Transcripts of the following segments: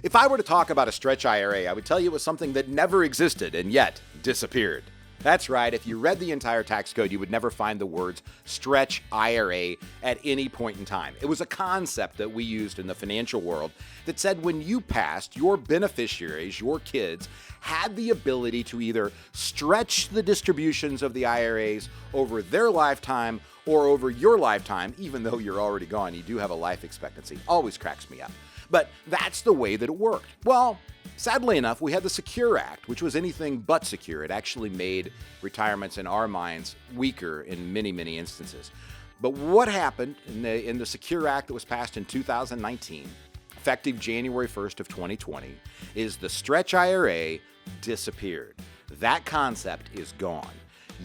If I were to talk about a Stretch IRA, I would tell you it was something that never existed and yet disappeared. That's right, if you read the entire tax code, you would never find the words Stretch IRA at any point in time. It was a concept that we used in the financial world that said when you passed, your beneficiaries, your kids, had the ability to either stretch the distributions of the IRAs over their lifetime or over your lifetime, even though you're already gone. You do have a life expectancy. Always cracks me up. But that's the way that it worked. Well, sadly enough, we had the Secure Act, which was anything but secure. It actually made retirements in our minds weaker in many, many instances. But what happened in the Secure Act that was passed in 2019, effective January 1st of 2020, is the Stretch IRA disappeared. That concept is gone.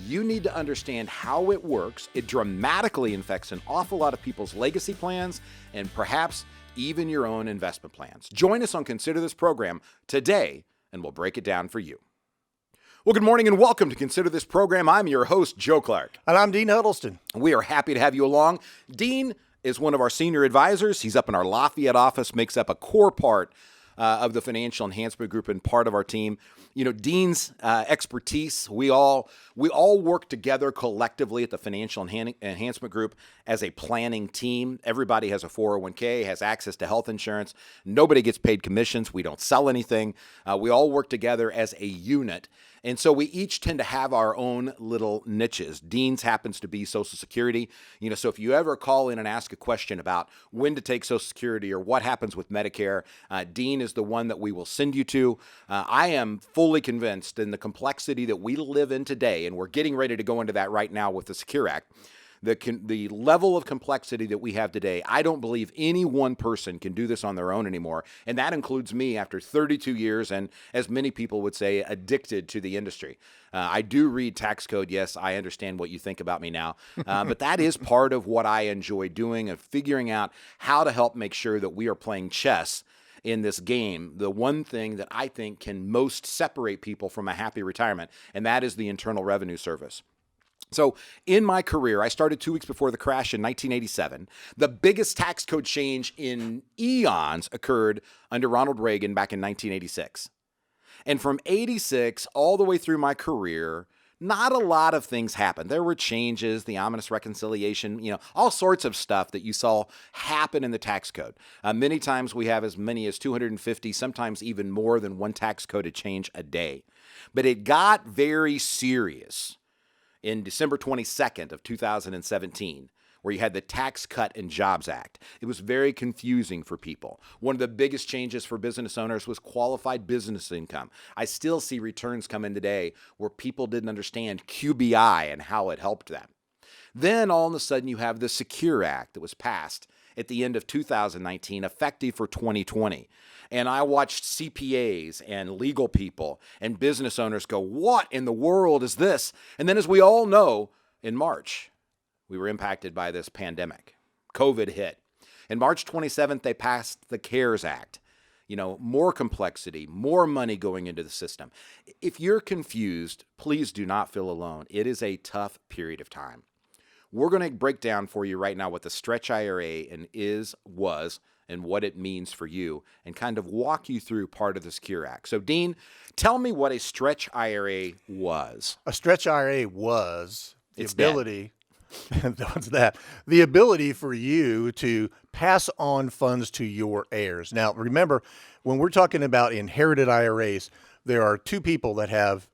You need to understand how it works. It dramatically affects an awful lot of people's legacy plans and perhaps even your own investment plans. Join us on Consider This program today, and we'll break it down for you. Well, good morning and welcome to Consider This program. I'm your host, Joe Clark. And I'm Dean Huddleston. We are happy to have you along. Dean is one of our senior advisors. He's up in our Lafayette office, makes up a core part of the Financial Enhancement Group and part of our team. You know, Dean's expertise, we all work together collectively at the Financial Enhancement Group as a planning team. Everybody has a 401k, has access to health insurance. Nobody gets paid commissions. We don't sell anything. We all work together as a unit. And so we each tend to have our own little niches. Dean's happens to be Social Security. You know, so if you ever call in and ask a question about when to take Social Security or what happens with Medicare, Dean is the one that we will send you to. I am fully convinced in the complexity that we live in today, and we're getting ready to go into that right now with the Secure Act. The level of complexity that we have today, I don't believe any one person can do this on their own anymore. And that includes me after 32 years and, as many people would say, addicted to the industry. I do read tax code. Yes, I understand what you think about me now. But that is part of what I enjoy doing and figuring out how to help make sure that we are playing chess in this game. The one thing that I think can most separate people from a happy retirement, and that is the Internal Revenue Service. So in my career, I started 2 weeks before the crash in 1987. The biggest tax code change in eons occurred under Ronald Reagan back in 1986. And from 86 all the way through my career, not a lot of things happened. There were changes, the ominous reconciliation, all sorts of stuff that you saw happen in the tax code. Many times we have as many as 250, sometimes even more than one tax code change a day. But it got very serious in December 22nd of 2017, where you had the Tax Cut and Jobs Act. It was very confusing for people. One of the biggest changes for business owners was qualified business income. I still see returns come in today where people didn't understand QBI and how it helped them. Then all of a sudden you have the Secure Act that was passed at the end of 2019, effective for 2020. And I watched CPAs and legal people and business owners go, what in the world is this? And then as we all know, in March, we were impacted by this pandemic. COVID hit. And March 27th, they passed the Heirs Act. More complexity, more money going into the system. If you're confused, please do not feel alone. It is a tough period of time. We're going to break down for you right now what the Stretch IRA was, and what it means for you, and kind of walk you through part of the Secure Act. So, Dean, tell me what a Stretch IRA was. A Stretch IRA was the the ability for you to pass on funds to your heirs. Now, remember, when we're talking about inherited IRAs, there are two people that have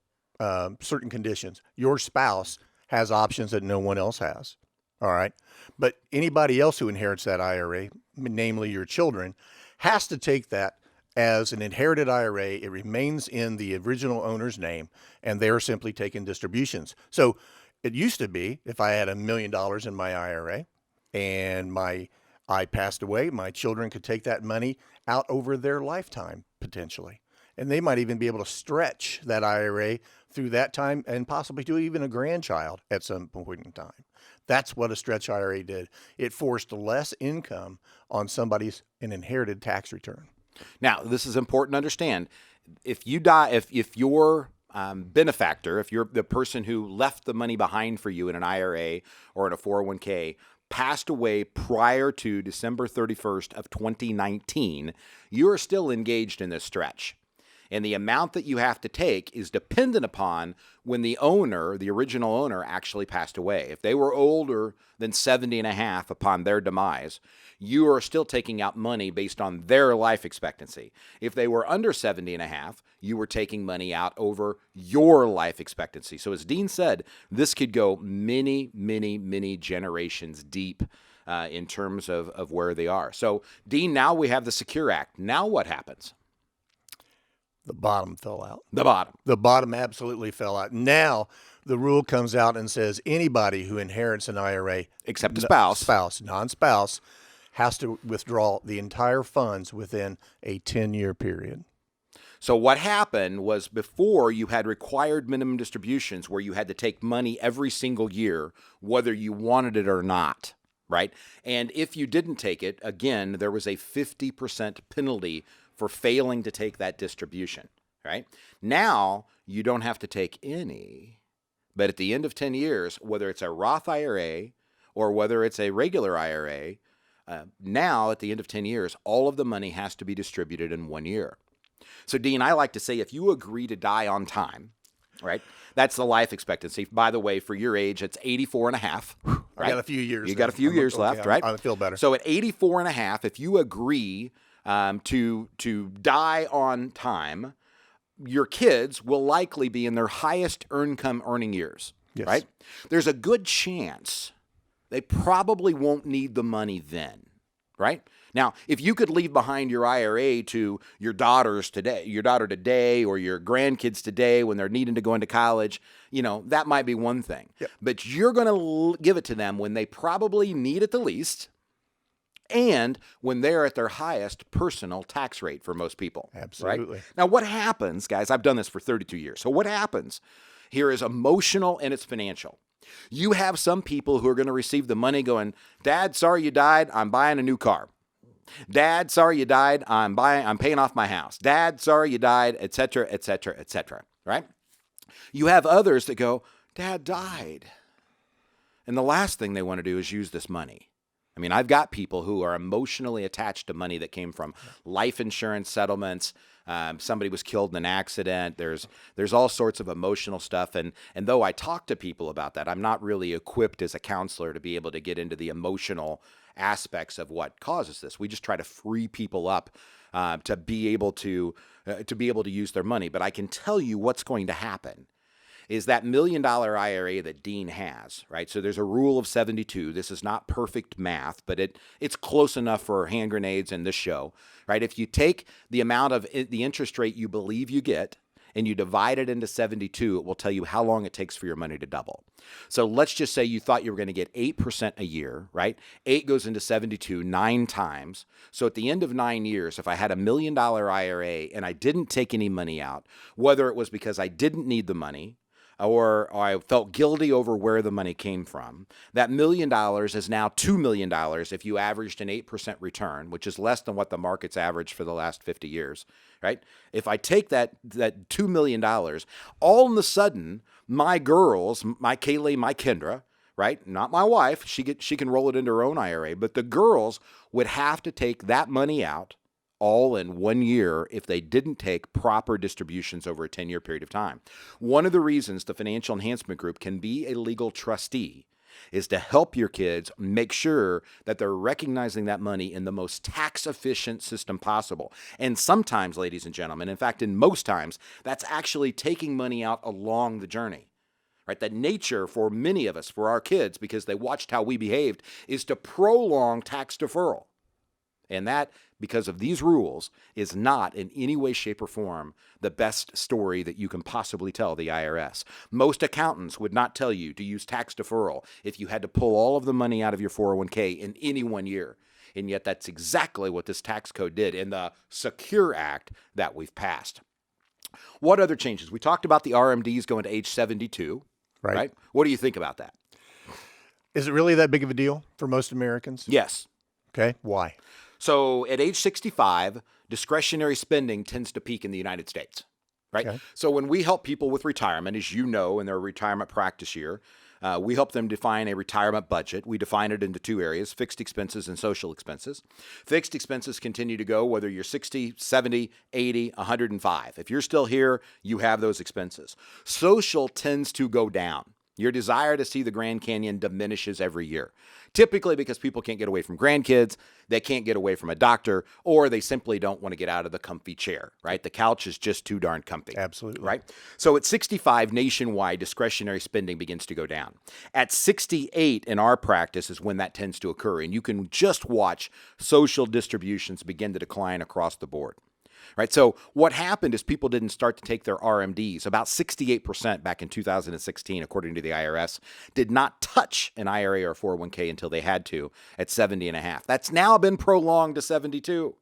certain conditions. Your spouse has options that no one else has. All right. But anybody else who inherits that IRA, namely your children, has to take that as an inherited IRA. It remains in the original owner's name, and they're simply taking distributions. So it used to be if I had $1 million in my IRA and I passed away, my children could take that money out over their lifetime potentially. And they might even be able to stretch that IRA through that time and possibly to even a grandchild at some point in time. That's what a Stretch IRA did. It forced less income on somebody's inherited tax return. Now, this is important to understand. If you die, if your benefactor, if you're the person who left the money behind for you in an IRA or in a 401k, passed away prior to December 31st of 2019, you are still engaged in this stretch. And the amount that you have to take is dependent upon when the owner, the original owner, actually passed away. If they were older than 70 and a half upon their demise, you are still taking out money based on their life expectancy. If they were under 70 and a half, you were taking money out over your life expectancy. So as Dean said, this could go many, many, many generations deep in terms of where they are. So Dean, now we have the Secure Act. Now what happens? The bottom fell out. The bottom. The bottom absolutely fell out. Now the rule comes out and says anybody who inherits an IRA, except a spouse, non-spouse, has to withdraw the entire funds within a 10-year period. So what happened was before you had required minimum distributions where you had to take money every single year, whether you wanted it or not, right? And if you didn't take it, again, there was a 50% penalty for failing to take that distribution, right? Now, you don't have to take any, but at the end of 10 years, whether it's a Roth IRA or whether it's a regular IRA, now at the end of 10 years, all of the money has to be distributed in 1 year. So, Dean, I like to say if you agree to die on time, right, that's the life expectancy. By the way, for your age, it's 84 and a half. Right? I got a few years. You got a few years left, right? I feel better. So at 84 and a half, if you agree to die on time, your kids will likely be in their highest earning years, yes. Right? There's a good chance they probably won't need the money then, right? Now, if you could leave behind your IRA to your daughter today, or your grandkids today when they're needing to go into college, that might be one thing. Yep. But you're going to give it to them when they probably need it the least, and when they're at their highest personal tax rate for most people. Absolutely. Right? Now, what happens, guys, I've done this for 32 years. So what happens here is emotional and it's financial. You have some people who are going to receive the money going, Dad, sorry you died. I'm buying a new car. Dad, sorry you died. I'm paying off my house. Dad, sorry you died, et cetera, et cetera, et cetera. Right? You have others that go, Dad died. And the last thing they want to do is use this money. I mean, I've got people who are emotionally attached to money that came from life insurance settlements. Somebody was killed in an accident. There's all sorts of emotional stuff. And though I talk to people about that, I'm not really equipped as a counselor to be able to get into the emotional aspects of what causes this. We just try to free people up to be able to use their money. But I can tell you what's going to happen is that $1 million IRA that Dean has, right? So there's a rule of 72. This is not perfect math, but it's close enough for hand grenades in this show, right? If you take the amount of the interest rate you believe you get and you divide it into 72, it will tell you how long it takes for your money to double. So let's just say you thought you were going to get 8% a year, right? 8 goes into 72 9 times. So at the end of 9 years, if I had $1 million IRA and I didn't take any money out, whether it was because I didn't need the money, or I felt guilty over where the money came from, that $1 million is now $2 million if you averaged an 8% return, which is less than what the market's averaged for the last 50 years, right? If I take that $2 million, all of a sudden, my girls, my Kaylee, my Kendra, right? Not my wife, she can roll it into her own IRA, but the girls would have to take that money out all in 1 year if they didn't take proper distributions over a 10-year period of time. One of the reasons the Financial Enhancement Group can be a legal trustee is to help your kids make sure that they're recognizing that money in the most tax-efficient system possible. And sometimes, ladies and gentlemen, in fact, in most times, that's actually taking money out along the journey. Right? The nature for many of us, for our kids, because they watched how we behaved, is to prolong tax deferral. And that, because of these rules, is not in any way, shape, or form the best story that you can possibly tell the IRS. Most accountants would not tell you to use tax deferral if you had to pull all of the money out of your 401k in any 1 year. And yet that's exactly what this tax code did in the Secure Act that we've passed. What other changes? We talked about the RMDs going to age 72. Right? What do you think about that? Is it really that big of a deal for most Americans? Yes. Okay. Why? So at age 65, discretionary spending tends to peak in the United States, right? Okay. So when we help people with retirement, as you know, in their retirement practice year, We help them define a retirement budget. We define it into two areas, fixed expenses and social expenses. Fixed expenses continue to go whether you're 60, 70, 80, 105. If you're still here, you have those expenses. Social tends to go down. Your desire to see the Grand Canyon diminishes every year, typically because people can't get away from grandkids, they can't get away from a doctor, or they simply don't want to get out of the comfy chair, right? The couch is just too darn comfy. Absolutely. Right? So at 65, nationwide discretionary spending begins to go down. At 68 in our practice is when that tends to occur, and you can just watch social distributions begin to decline across the board. Right. So what happened is people didn't start to take their RMDs. About 68% back in 2016, according to the IRS, did not touch an IRA or 401k until they had to at 70.5. That's now been prolonged to 72.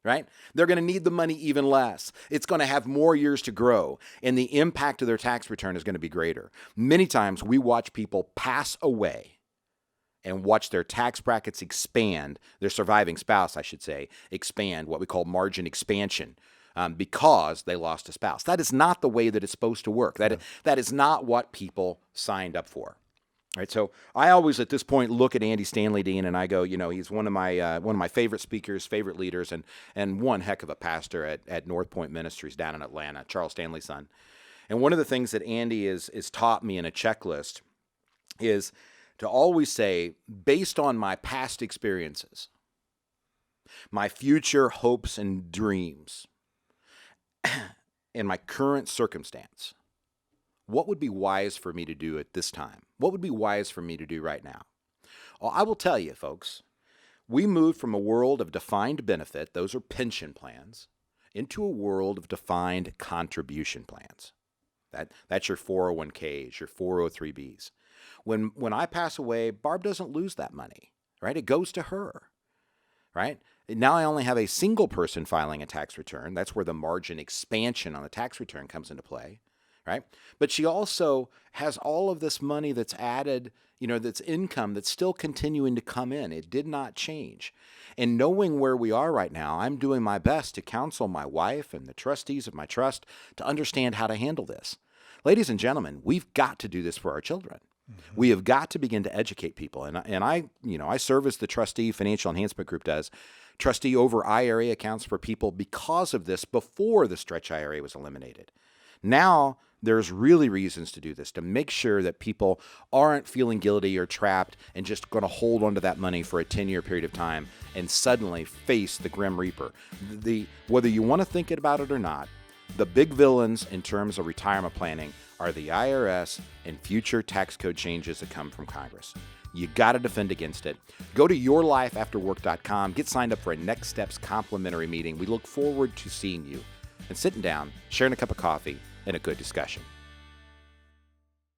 Right? They're going to need the money even less. It's going to have more years to grow, and the impact of their tax return is going to be greater. Many times we watch people pass away and watch their tax brackets expand, their surviving spouse, I should say, expand, what we call margin expansion, because they lost a spouse. That is not the way that it's supposed to work. That is not what people signed up for. Right, so I always at this point look at Andy Stanley Dean and I go, he's one of my favorite speakers, favorite leaders, and one heck of a pastor at North Point Ministries down in Atlanta, Charles Stanley's son. And one of the things that Andy is taught me in a checklist is to always say, based on my past experiences, my future hopes and dreams, and my current circumstance, what would be wise for me to do at this time? What would be wise for me to do right now? Well, I will tell you, folks, we moved from a world of defined benefit, those are pension plans, into a world of defined contribution plans. That's your 401ks, your 403bs. When I pass away, Barb doesn't lose that money, right? It goes to her, right? Now I only have a single person filing a tax return. That's where the margin expansion on the tax return comes into play, right? But she also has all of this money that's added, that's income that's still continuing to come in. It did not change. And knowing where we are right now, I'm doing my best to counsel my wife and the trustees of my trust to understand how to handle this. Ladies and gentlemen, we've got to do this for our children. We have got to begin to educate people. And I serve as the trustee Financial Enhancement Group does. Trustee over IRA accounts for people because of this before the Stretch IRA was eliminated. Now there's really reasons to do this, to make sure that people aren't feeling guilty or trapped and just going to hold onto that money for a 10-year period of time and suddenly face the Grim Reaper. Whether you want to think about it or not, the big villains in terms of retirement planning are the IRS and future tax code changes that come from Congress. You got to defend against it. Go to yourlifeafterwork.com. Get signed up for a Next Steps complimentary meeting. We look forward to seeing you and sitting down, sharing a cup of coffee, and a good discussion.